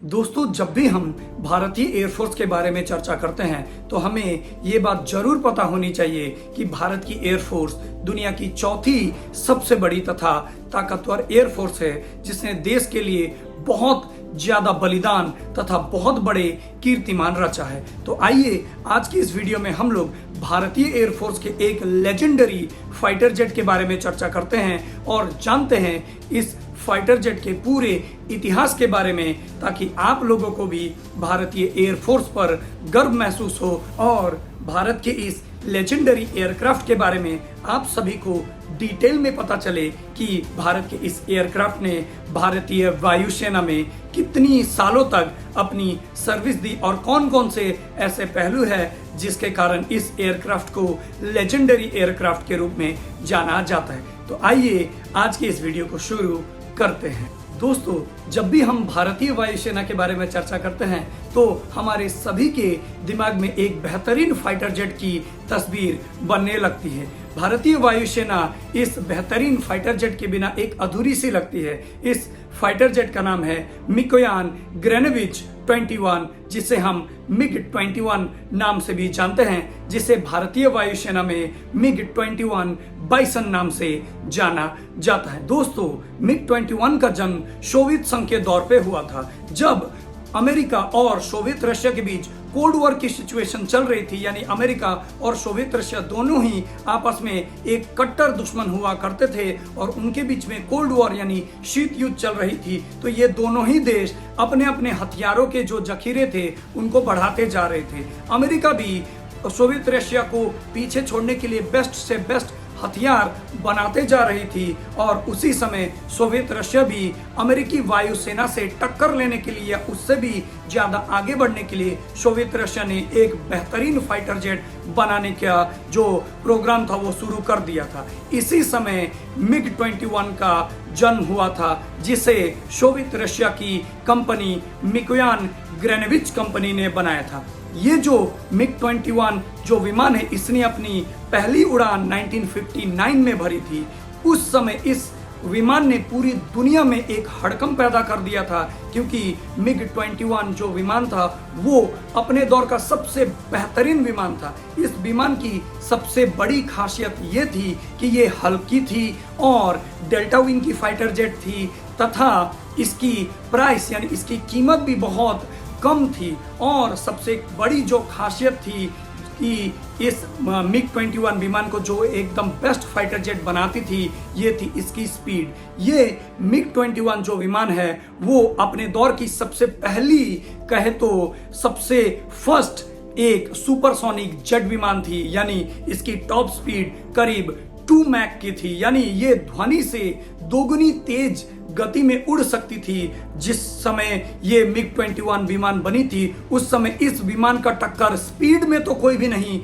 दोस्तों, जब भी हम भारतीय एयरफोर्स के बारे में चर्चा करते हैं तो हमें ये बात जरूर पता होनी चाहिए कि भारत की एयरफोर्स दुनिया की चौथी सबसे बड़ी तथा ताकतवर एयरफोर्स है, जिसने देश के लिए बहुत ज्यादा बलिदान तथा बहुत बड़े कीर्तिमान रचा है। तो आइए आज की इस वीडियो में हम लोग भारतीय एयरफोर्स के एक लेजेंडरी फाइटर जेट के बारे में चर्चा करते हैं और जानते हैं इस फाइटर जेट के पूरे इतिहास के बारे में, ताकि आप लोगों को भी भारतीय एयरफोर्स पर गर्व महसूस हो और भारत के इस लेजेंडरी एयरक्राफ्ट के बारे में आप सभी को डिटेल में पता चले कि भारत के इस एयरक्राफ्ट ने भारतीय वायुसेना में कितनी सालों तक अपनी सर्विस दी और कौन कौन से ऐसे पहलू है जिसके कारण इस एयरक्राफ्ट को लेजेंडरी एयरक्राफ्ट के रूप में जाना जाता है। तो आइए आज की इस वीडियो को शुरू करते हैं। दोस्तों, जब भी हम भारतीय वायुसेना के बारे में चर्चा करते हैं तो हमारे सभी के दिमाग में एक बेहतरीन फाइटर जेट की तस्वीर बनने लगती है। भारतीय वायुसेना इस बेहतरीन फाइटर जेट के बिना एक अधूरी सी लगती है। इस फाइटर जेट का नाम है मिकोयान ग्रेनेविच 21, जिसे हम मिग 21 नाम से भी जानते हैं, जिसे भारतीय वायुसेना में मिग 21 बाइसन नाम से जाना जाता है। दोस्तों, मिग 21 का जन्म सोवियत संघ के दौर पे हुआ था, जब अमेरिका और सोवियत रशिया के बीच कोल्ड वॉर की सिचुएशन चल रही थी। यानी अमेरिका और सोवियत रशिया दोनों ही आपस में एक कट्टर दुश्मन हुआ करते थे और उनके बीच में कोल्ड वॉर यानी शीत युद्ध चल रही थी। तो ये दोनों ही देश अपने अपने हथियारों के जो जखीरे थे उनको बढ़ाते जा रहे थे। अमेरिका भी सोवियत रशिया को पीछे छोड़ने के लिए बेस्ट से बेस्ट हथियार बनाते जा रही थी और उसी समय सोवियत रशिया भी अमेरिकी वायुसेना से टक्कर लेने के लिए या उससे भी ज्यादा आगे बढ़ने के लिए सोवियत रशिया ने एक बेहतरीन फाइटर जेट बनाने का जो प्रोग्राम था वो शुरू कर दिया था। इसी समय मिग 21 का जन्म हुआ था, जिसे सोवियत रशिया की कंपनी मिकोयान ग्रेनेविच कंपनी ने बनाया था। ये जो मिग 21 जो विमान है, इसने अपनी पहली उड़ान 1959 में भरी थी। उस समय इस विमान ने पूरी दुनिया में एक हड़कंप पैदा कर दिया था, क्योंकि मिग 21 जो विमान था वो अपने दौर का सबसे बेहतरीन विमान था। इस विमान की सबसे बड़ी खासियत ये थी कि ये हल्की थी और डेल्टा विंग की फाइटर जेट थी तथा इसकी प्राइस यानी इसकी कीमत भी बहुत कम थी। और सबसे बड़ी जो खासियत थी कि इस मिग 21 विमान को जो एकदम बेस्ट फाइटर जेट बनाती थी, ये थी इसकी स्पीड। ये मिग 21 जो विमान है वो अपने दौर की सबसे पहली कहे तो सबसे फर्स्ट एक सुपरसोनिक जेट विमान थी। यानी इसकी टॉप स्पीड करीब 2 मैक की थी, यानी ये ध्वनि से दोगुनी तेज गति में उड़ सकती थी। जिस समय ये मिग 21 विमान बनी थी उस समय इस विमान का टक्कर स्पीड में तो कोई भी नहीं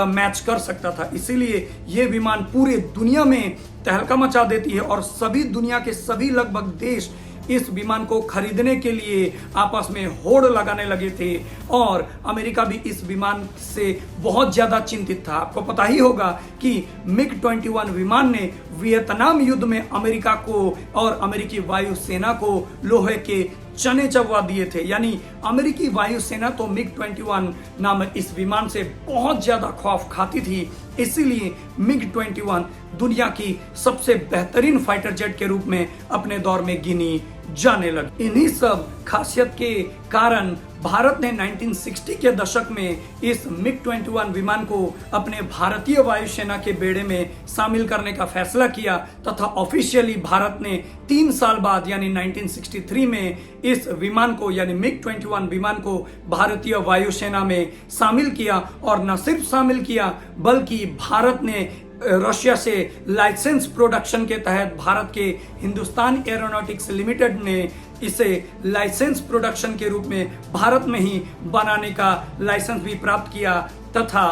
मैच कर सकता था। इसीलिए ये विमान पूरे दुनिया में तहलका मचा देती है और सभी दुनिया के सभी लगभग देश इस विमान को खरीदने के लिए आपस में होड़ लगाने लगे थे और अमेरिका भी इस विमान से बहुत ज्यादा चिंतित था। आपको पता ही होगा कि मिग 21 विमान ने वियतनाम युद्ध में अमेरिका को और अमेरिकी वायुसेना को लोहे के चने चबवा दिए थे। यानी अमेरिकी वायुसेना तो मिग 21 नामक इस विमान से बहुत ज्यादा खौफ खाती थी। इसीलिए मिग 21 दुनिया की सबसे बेहतरीन फाइटर जेट के रूप में अपने दौर में गिनी जाने लगी। इन्हीं सब खासियत के कारण भारत ने 1960 के दशक में इस मिग 21 विमान को अपने भारतीय वायुसेना के बेड़े में शामिल करने का फैसला किया तथा ऑफिशियली भारत ने 3 साल बाद यानी 1963 में इस विमान को यानी मिग 21 विमान को भारतीय वायुसेना में शामिल किया। और न सिर्फ शामिल किया बल्कि भारत ने रशिया से लाइसेंस प्रोडक्शन के तहत भारत के हिंदुस्तान एरोनॉटिक्स लिमिटेड ने इसे लाइसेंस प्रोडक्शन के रूप में भारत में ही बनाने का लाइसेंस भी प्राप्त किया तथा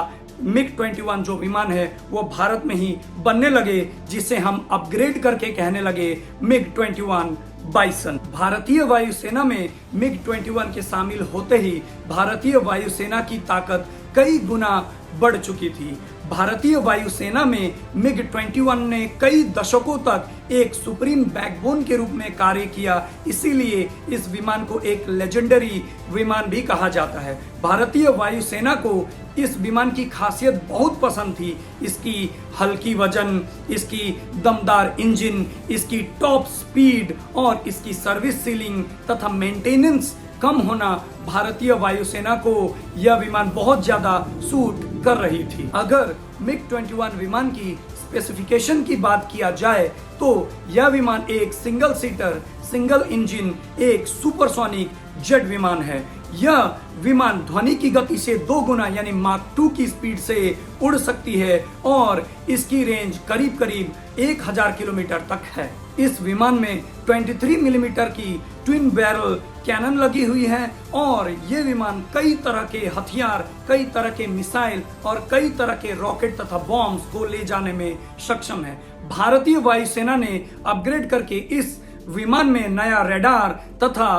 मिग 21 जो विमान है वो भारत में ही बनने लगे, जिसे हम अपग्रेड करके कहने लगे मिग 21 बाइसन। भारतीय वायुसेना में मिग 21 के शामिल होते ही भारतीय वायुसेना की ताकत कई गुना बढ़ चुकी थी। भारतीय वायुसेना में मिग 21 ने कई दशकों तक एक सुप्रीम बैकबोन के रूप में कार्य किया, इसीलिए इस विमान को एक लेजेंडरी विमान भी कहा जाता है। भारतीय वायुसेना को इस विमान की खासियत बहुत पसंद थी। इसकी हल्की वजन, इसकी दमदार इंजन, इसकी टॉप स्पीड और इसकी सर्विस सीलिंग तथा मेंटेनेंस कम होना भारतीय वायुसेना को यह विमान बहुत ज्यादा सूट कर रही थी। अगर मिग 21 विमान की स्पेसिफिकेशन की बात किया जाए तो यह विमान एक सिंगल सीटर, सिंगल इंजन, एक सुपरसोनिक जेट विमान है। यह विमान ध्वनि की गति से 2 गुना यानी माक 2 की स्पीड से उड़ सकती है और इसकी रेंज करीब करीब 1000 किलोमीटर तक है। इस विमान में 23 मिलीमीटर की ट्विन बैरल कैनन लगी हुई है और ये विमान कई तरह के हथियार, कई तरह के मिसाइल और कई तरह के रॉकेट तथा बॉम्ब्स को ले जाने में सक्षम है। भारतीय वायुसेना ने अपग्रेड करके इस विमान में नया रडार तथा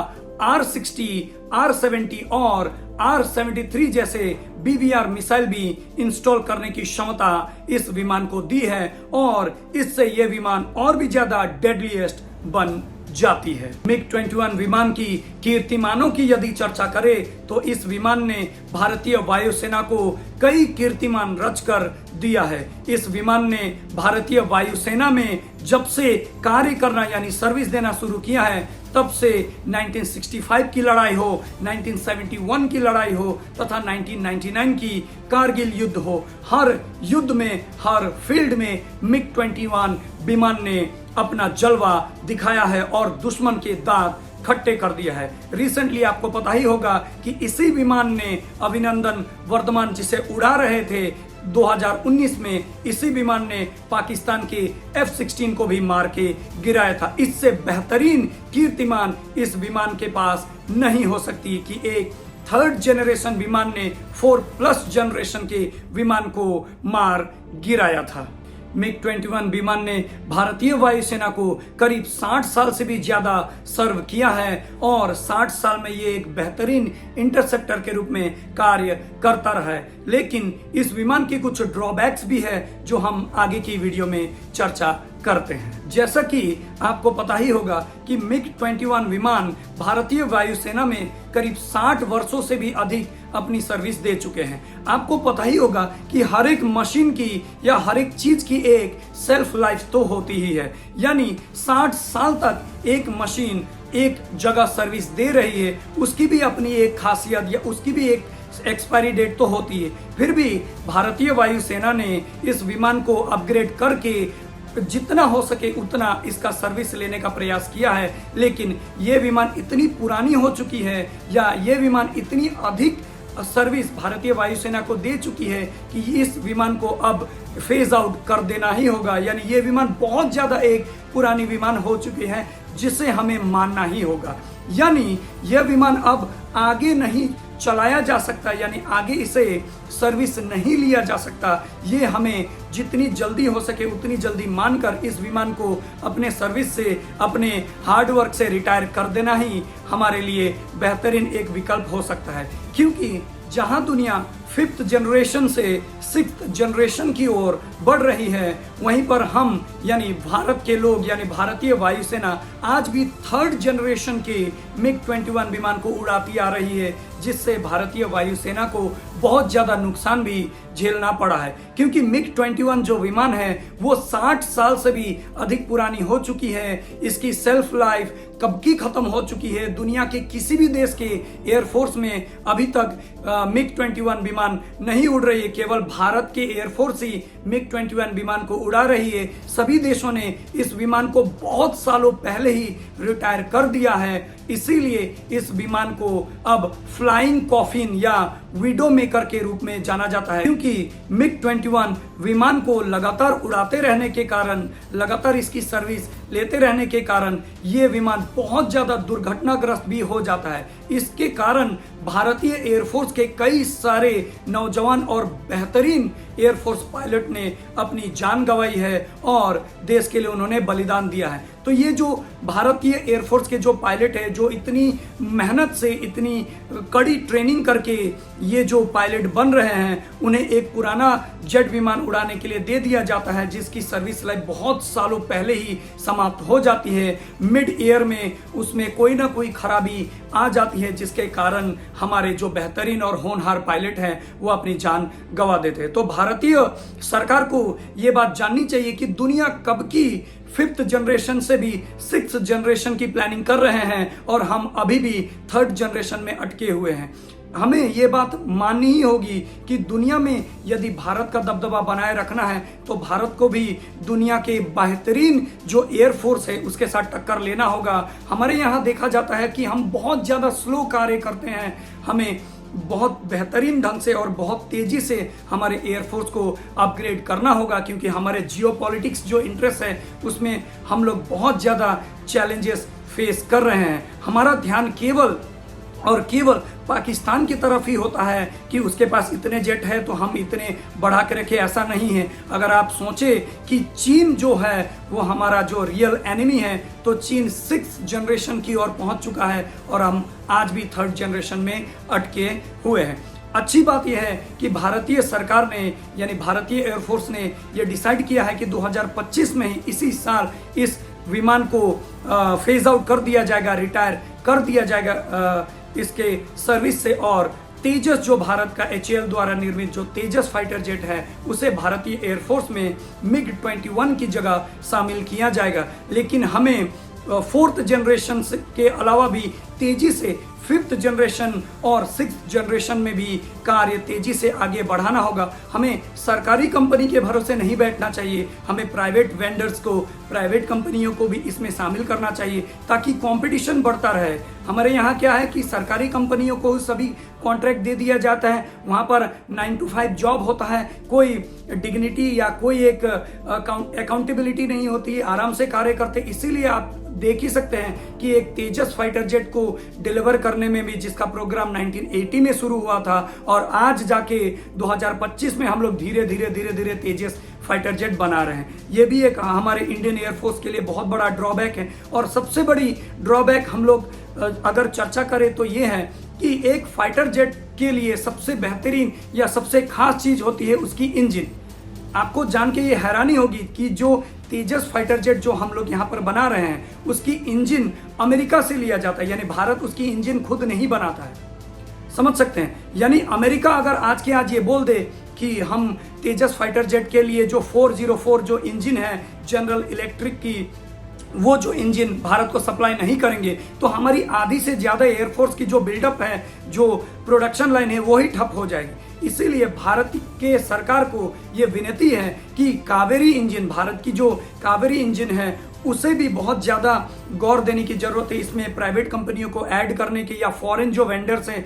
R-60, R-70 और R-73 जैसे BBR मिसाइल भी इंस्टॉल करने की क्षमता इस विमान को दी है और इससे यह विमान और भी ज्यादा डेडलीस्ट बन जाती है। मिग 21 विमान की कीर्तिमानों की यदि चर्चा करें तो इस विमान ने भारतीय वायुसेना को कई कीर्तिमान रचकर दिया है। इस विमान ने भारतीय वायुसेना में जब से कार्य करना यानी सर्विस देना शुरू किया है तब से 1965 की लड़ाई हो, 1971 की लड़ाई हो तथा 1999 की कारगिल युद्ध हो, हर युद्ध में, हर फील्ड में मिग 21 विमान ने अपना जलवा दिखाया है और दुश्मन के दांत खट्टे कर दिया है। रिसेंटली आपको पता ही होगा कि इसी विमान ने अभिनंदन वर्धमान जिसे उड़ा रहे थे 2019 में, इसी विमान ने पाकिस्तान के F-16 को भी मार के गिराया था। इससे बेहतरीन कीर्तिमान इस विमान के पास नहीं हो सकती कि एक 3rd जनरेशन विमान ने 4+ जनरेशन के विमान को मार गिराया था। मिग 21 विमान ने भारतीय वायुसेना को करीब 60 साल से भी ज्यादा सर्व किया है और 60 साल में ये एक बेहतरीन इंटरसेप्टर के रूप में कार्य करता रहा है। लेकिन इस विमान के कुछ ड्रॉबैक्स भी है जो हम आगे की वीडियो में चर्चा करते हैं। जैसा कि आपको पता ही होगा कि मिग 21 विमान भारतीय वायुसेना में करीब 60 वर्षों से भी अधिक अपनी सर्विस दे चुके हैं। आपको पता ही होगा कि हर एक मशीन की या हर एक चीज की एक सेल्फ लाइफ तो होती ही है, यानी 60 साल तक एक मशीन एक जगह सर्विस दे रही है, उसकी भी अपनी एक खासियत या उसकी भी एक एक्सपायरी डेट तो होती है। फिर भी भारतीय वायुसेना ने इस विमान को अपग्रेड करके जितना हो सके उतना इसका सर्विस लेने का प्रयास किया है, लेकिन ये विमान इतनी पुरानी हो चुकी है या ये विमान इतनी अधिक सर्विस भारतीय वायुसेना को दे चुकी है कि इस विमान को अब फेज आउट कर देना ही होगा। यानी ये विमान बहुत ज्यादा एक पुरानी विमान हो चुकी है जिसे हमें मानना ही होगा। यानी यह विमान अब आगे नहीं चलाया जा सकता, यानी आगे इसे सर्विस नहीं लिया जा सकता। ये हमें जितनी जल्दी हो सके उतनी जल्दी मानकर इस विमान को अपने सर्विस से, अपने हार्डवर्क से रिटायर कर देना ही हमारे लिए बेहतरीन एक विकल्प हो सकता है। क्योंकि जहां दुनिया 5th जनरेशन से 6th जनरेशन की ओर बढ़ रही है, वहीं पर हम यानी भारत के लोग यानी भारतीय वायुसेना आज भी 3rd जनरेशन के मिग 21 विमान को उड़ाती आ रही है, जिससे भारतीय वायुसेना को बहुत ज्यादा नुकसान भी झेलना पड़ा है। क्योंकि मिग 21 जो विमान है वो 60 साल से भी अधिक पुरानी हो चुकी है। इसकी सेल्फ लाइफ कब की खत्म हो चुकी है। दुनिया के किसी भी देश के एयरफोर्स में अभी तक मिग 21 विमान नहीं उड़ रही है, केवल भारत के एयरफोर्स ही मिग 21 विमान को उड़ा रही है। सभी देशों ने इस विमान को बहुत सालों पहले ही रिटायर कर दिया है, इसीलिए इस विमान को अब फ्लाइंग कॉफिन या विडो मेकर के रूप में जाना जाता है। क्योंकि मिग 21 विमान को लगातार उड़ाते रहने के कारण, लगातार इसकी सर्विस लेते रहने के कारण ये विमान बहुत ज्यादा दुर्घटनाग्रस्त भी हो जाता है। इसके कारण भारतीय एयरफोर्स के कई सारे नौजवान और बेहतरीन एयरफोर्स पायलट ने अपनी जान गंवाई है और देश के लिए उन्होंने बलिदान दिया है। तो ये जो भारतीय एयरफोर्स के जो पायलट है, जो इतनी मेहनत से, इतनी कड़ी ट्रेनिंग करके ये जो पायलट बन रहे हैं, उन्हें एक पुराना जेट विमान उड़ाने के लिए दे दिया जाता है जिसकी सर्विस लाइफ बहुत सालों पहले ही समाप्त हो जाती है। मिड एयर में उसमें कोई ना कोई खराबी आ जाती है जिसके कारण हमारे जो बेहतरीन और होनहार पायलट हैं वो अपनी जान गंवा देते हैं। तो भारतीय सरकार को ये बात जाननी चाहिए कि दुनिया कब की 5th जनरेशन से भी 6th जनरेशन की प्लानिंग कर रहे हैं और हम अभी भी 3rd जनरेशन में अटके हुए हैं। हमें ये बात माननी ही होगी कि दुनिया में यदि भारत का दबदबा बनाए रखना है तो भारत को भी दुनिया के बेहतरीन जो एयरफोर्स है उसके साथ टक्कर लेना होगा। हमारे यहाँ देखा जाता है कि हम बहुत ज़्यादा स्लो कार्य करते हैं, हमें बहुत बेहतरीन ढंग से और बहुत तेजी से हमारे एयरफोर्स को अपग्रेड करना होगा, क्योंकि हमारे जियोपॉलिटिक्स जो इंटरेस्ट है उसमें हम लोग बहुत ज़्यादा चैलेंजेस फेस कर रहे हैं। हमारा ध्यान केवल और केवल पाकिस्तान की तरफ ही होता है कि उसके पास इतने जेट है तो हम इतने बढ़ा के रखे, ऐसा नहीं है। अगर आप सोचें कि चीन जो है वो हमारा जो रियल एनिमी है, तो चीन 6th जनरेशन की ओर पहुंच चुका है और हम आज भी 3rd जनरेशन में अटके हुए हैं। अच्छी बात यह है कि भारतीय सरकार ने यानी भारतीय एयरफोर्स ने यह डिसाइड किया है कि 2025 में ही इसी साल इस विमान को फेज आउट कर दिया जाएगा, रिटायर कर दिया जाएगा इसके सर्विस से, और तेजस जो भारत का HAL द्वारा निर्मित जो तेजस फाइटर जेट है उसे भारतीय एयरफोर्स में MiG-21 की जगह शामिल किया जाएगा। लेकिन हमें 4th जनरेशन के अलावा भी तेजी से 5th जनरेशन और 6th जनरेशन में भी कार्य तेजी से आगे बढ़ाना होगा। हमें सरकारी कंपनी के भरोसे नहीं बैठना चाहिए, हमें प्राइवेट वेंडर्स को, प्राइवेट कंपनियों को भी इसमें शामिल करना चाहिए ताकि कंपटीशन बढ़ता रहे। हमारे यहाँ क्या है कि सरकारी कंपनियों को सभी कॉन्ट्रैक्ट दे दिया जाता है, वहाँ पर 9 to 5 जॉब होता है, कोई डिग्निटी या कोई एक अकाउंटेबिलिटी नहीं होती, आराम से कार्य करते। इसीलिए आप देख ही सकते हैं कि एक तेजस फाइटर जेट को डिलीवर करने में भी, जिसका प्रोग्राम 1980 में शुरू हुआ था और आज जाके 2025 में हम लोग धीरे धीरे तेजस फाइटर जेट बना रहे हैं। ये भी एक हमारे इंडियन एयरफोर्स के लिए बहुत बड़ा ड्रॉबैक है। और सबसे बड़ी ड्रॉबैक हम लोग अगर चर्चा करें तो ये है कि एक फाइटर जेट के लिए सबसे बेहतरीन या सबसे खास चीज होती है उसकी इंजन। आपको जान के ये हैरानी होगी कि जो तेजस फाइटर जेट जो हम लोग यहाँ पर बना रहे हैं उसकी इंजन अमेरिका से लिया जाता है, यानी भारत उसकी इंजन खुद नहीं बनाता है। समझ सकते हैं, यानी अमेरिका अगर आज के आज ये बोल दे कि हम तेजस फाइटर जेट के लिए जो 404 जो इंजन है जनरल इलेक्ट्रिक की, वो जो इंजन भारत को सप्लाई नहीं करेंगे तो हमारी आधी से ज्यादा एयरफोर्स की जो बिल्डअप है, जो प्रोडक्शन लाइन है, वो ही ठप हो जाएगी। इसीलिए भारत के सरकार को ये विनती है कि कावेरी इंजन, भारत की जो कावेरी इंजन है उसे भी बहुत ज़्यादा गौर देने की जरूरत है। इसमें प्राइवेट कंपनियों को ऐड करने के या फॉरेन जो वेंडर्स हैं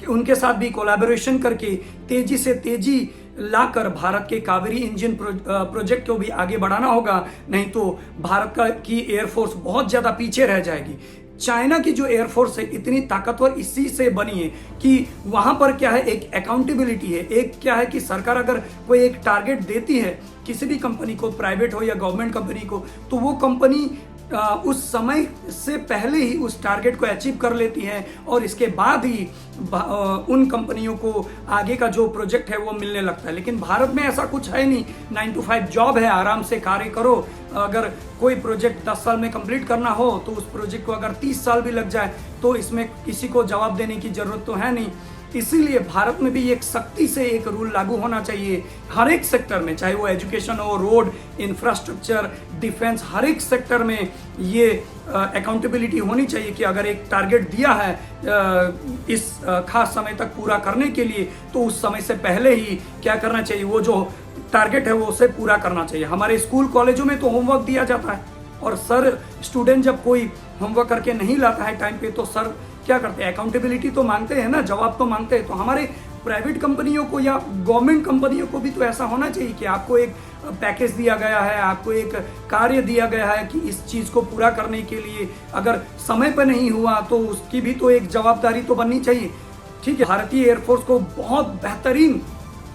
उनके साथ भी कोलैबोरेशन करके तेजी से तेजी लाकर भारत के कावेरी इंजन प्रोजेक्ट को भी आगे बढ़ाना होगा, नहीं तो भारत की एयरफोर्स बहुत ज़्यादा पीछे रह जाएगी। चाइना की जो एयरफोर्स है इतनी ताकतवर इसी से बनी है कि वहां पर क्या है, एक अकाउंटेबिलिटी है। एक क्या है कि सरकार अगर कोई एक टारगेट देती है किसी भी कंपनी को, प्राइवेट हो या गवर्नमेंट कंपनी को, तो वो कंपनी उस समय से पहले ही उस टारगेट को अचीव कर लेती है और इसके बाद ही उन कंपनियों को आगे का जो प्रोजेक्ट है वो मिलने लगता है। लेकिन भारत में ऐसा कुछ है नहीं, 9 to 5 जॉब है, आराम से कार्य करो। अगर कोई प्रोजेक्ट 10 साल में कंप्लीट करना हो तो उस प्रोजेक्ट को अगर 30 साल भी लग जाए तो इसमें किसी को जवाब देने की जरूरत तो है नहीं। इसीलिए भारत में भी एक सख्ती से एक रूल लागू होना चाहिए हर एक सेक्टर में, चाहे वो एजुकेशन हो, रोड, इंफ्रास्ट्रक्चर, डिफेंस, हर एक सेक्टर में ये अकाउंटेबिलिटी होनी चाहिए कि अगर एक टारगेट दिया है इस खास समय तक पूरा करने के लिए तो उस समय से पहले ही क्या करना चाहिए, वो जो टारगेट है वो उसे पूरा करना चाहिए। हमारे स्कूल कॉलेजों में तो होमवर्क दिया जाता है और सर स्टूडेंट जब कोई होमवर्क करके नहीं लाता है टाइम पे तो सर क्या करते हैं, अकाउंटेबिलिटी तो मांगते हैं ना, जवाब तो मांगते हैं। तो हमारे प्राइवेट कंपनियों को या गवर्नमेंट कंपनियों को भी तो ऐसा होना चाहिए कि आपको एक पैकेज दिया गया है, आपको एक कार्य दिया गया है कि इस चीज को पूरा करने के लिए अगर समय पर नहीं हुआ तो उसकी भी तो एक जवाबदारी तो बननी चाहिए। ठीक है, भारतीय एयरफोर्स को बहुत बेहतरीन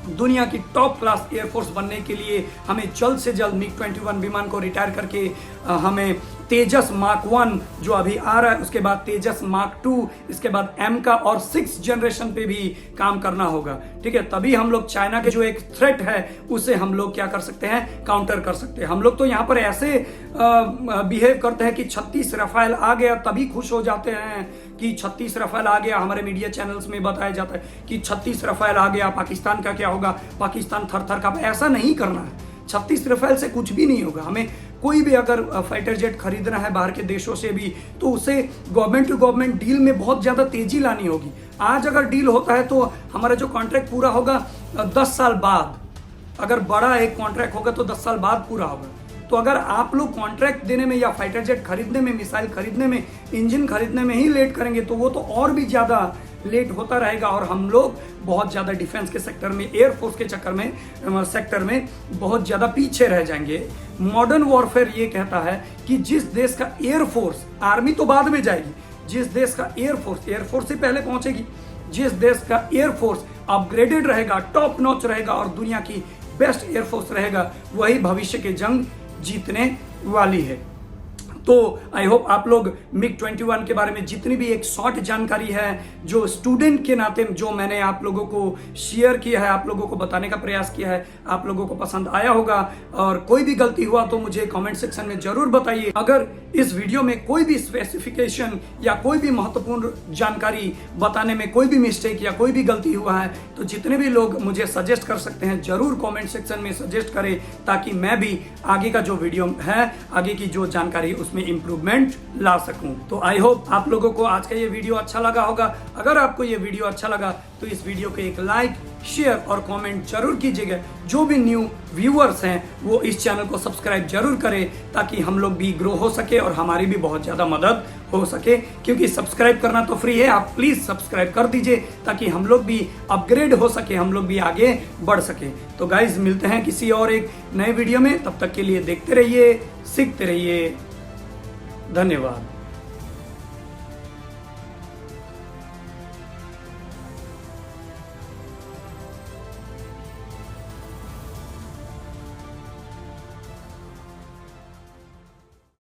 दुनिया की टॉप क्लास एयरफोर्स बनने के लिए हमें जल्द से जल्द MiG-21 विमान को रिटायर करके हमें तेजस मार्क 1 जो अभी आ रहा है, उसके बाद तेजस मार्क 2, इसके बाद एम का और 6th जनरेशन पे भी काम करना होगा। ठीक है, तभी हम लोग चाइना के जो एक थ्रेट है उसे हम लोग क्या कर सकते हैं, काउंटर कर सकते हैं। हम लोग तो यहाँ पर ऐसे बिहेव करते हैं कि 36 रफाल आ गया तभी खुश हो जाते हैं कि 36 रफाल आ गया। हमारे मीडिया चैनल्स में बताया जाता है कि 36 रफाल आ गया, पाकिस्तान का क्या होगा, पाकिस्तान थर थर कांपे। ऐसा नहीं करना है। 36 रफाल से कुछ भी नहीं होगा। हमें कोई भी अगर फाइटर जेट खरीदना है बाहर के देशों से भी, तो उसे गवर्नमेंट टू गवर्नमेंट डील में बहुत ज्यादा तेजी लानी होगी। आज अगर डील होता है तो हमारा जो कॉन्ट्रैक्ट पूरा होगा 10 साल बाद, अगर बड़ा एक कॉन्ट्रैक्ट होगा तो 10 साल बाद पूरा होगा। तो अगर आप लोग कॉन्ट्रैक्ट देने में या फाइटर जेट खरीदने में, मिसाइल खरीदने में, इंजन खरीदने में ही लेट करेंगे तो वो तो और भी ज्यादा लेट होता रहेगा और हम लोग बहुत ज्यादा डिफेंस के सेक्टर में, एयरफोर्स के चक्कर में, सेक्टर में बहुत ज्यादा पीछे रह जाएंगे। मॉडर्न वॉरफेयर ये कहता है कि जिस देश का एयरफोर्स, आर्मी तो बाद में जाएगी, जिस देश का एयरफोर्स से पहले पहुंचेगी, जिस देश का एयरफोर्स अपग्रेडेड रहेगा, टॉप नॉच रहेगा और दुनिया की बेस्ट एयरफोर्स रहेगा, वही भविष्य की जंग जीतने वाली है। तो आई होप आप लोग मिग 21 के बारे में जितनी भी एक शॉर्ट जानकारी है, जो स्टूडेंट के नाते जो मैंने आप लोगों को शेयर किया है, आप लोगों को बताने का प्रयास किया है, आप लोगों को पसंद आया होगा। और कोई भी गलती हुआ तो मुझे कमेंट सेक्शन में जरूर बताइए। अगर इस वीडियो में कोई भी स्पेसिफिकेशन या कोई भी महत्वपूर्ण जानकारी बताने में कोई भी मिस्टेक या कोई भी गलती हुआ है तो जितने भी लोग मुझे सजेस्ट कर सकते हैं जरूर कमेंट सेक्शन में सजेस्ट करें, ताकि मैं भी आगे का जो वीडियो है, आगे की जो जानकारी उसमें इंप्रूवमेंट ला सकूं। तो आई होप आप लोगों को आज का ये वीडियो अच्छा लगा होगा। अगर आपको ये वीडियो अच्छा लगा तो इस वीडियो को एक लाइक, शेयर और कमेंट जरूर कीजिएगा। जो भी न्यू व्यूअर्स हैं वो इस चैनल को सब्सक्राइब जरूर करें, ताकि हम लोग भी ग्रो हो सके और हमारी भी बहुत ज्यादा मदद हो सके। क्योंकि सब्सक्राइब करना तो फ्री है, आप प्लीज सब्सक्राइब कर दीजिए ताकि हम लोग भी अपग्रेड हो सके, हम लोग भी आगे बढ़ सके। तो गाइज मिलते हैं किसी और एक नए वीडियो में, तब तक के लिए देखते रहिए, सीखते रहिए। धन्यवाद।